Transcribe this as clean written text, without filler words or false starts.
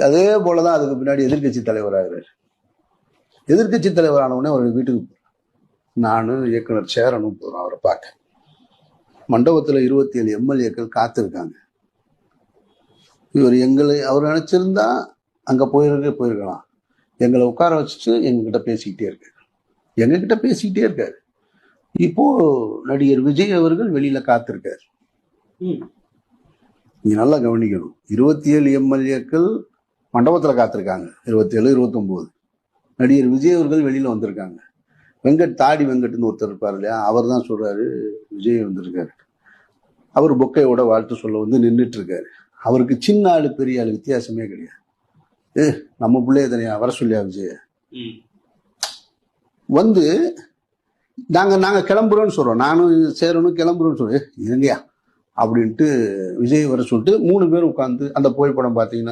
அதே போலதான் அதுக்கு பின்னாடி எதிர்கட்சி தலைவராகிறார். எதிர்கட்சி தலைவர் ஆனவுடனே அவர் வீட்டுக்கு நானும் இயக்குனர் சேரனும் போறோம் அவரை பார்க்க. மண்டபத்துல 27 எம்எல்ஏக்கள் காத்திருக்காங்க. இவர் அவர் நினைச்சிருந்தா அங்க போயிருக்கலாம். எங்களை உட்கார வச்சுட்டு எங்ககிட்ட பேசிக்கிட்டே இருக்காரு. இப்போ நடிகர் விஜய் அவர்கள் வெளியில காத்திருக்காரு. நீங்க நல்லா கவனிக்கணும். 27 எம்எல்ஏக்கள் மண்டபத்துல காத்திருக்காங்க. 27, 29. நடிகர் விஜய் அவர்கள் வெளியில வந்திருக்காங்க. தாடி வெங்கட்னு ஒருத்தர் இருப்பார் இல்லையா, அவர் தான் சொல்றாரு விஜய் வந்திருக்காரு. அவர் பொக்கையோட வாழ்த்து சொல்ல வந்து நின்றுட்டு இருக்காரு. அவருக்கு சின்ன ஆளு பெரிய ஆளு வித்தியாசமே கிடையாது. நம்ம பிள்ளைய தனியா வர சொல்லியா விஜய வந்து நாங்க கிளம்புறோம்னு சொல்றோம். நானும் சேரனும் கிளம்புறோம்னு சொல்றேன். இருங்கயா அப்படின்ட்டு விஜய் வர சொல்லிட்டு 3 பேரும் உட்காந்து அந்த புகைப்படம் பாத்தீங்கன்னா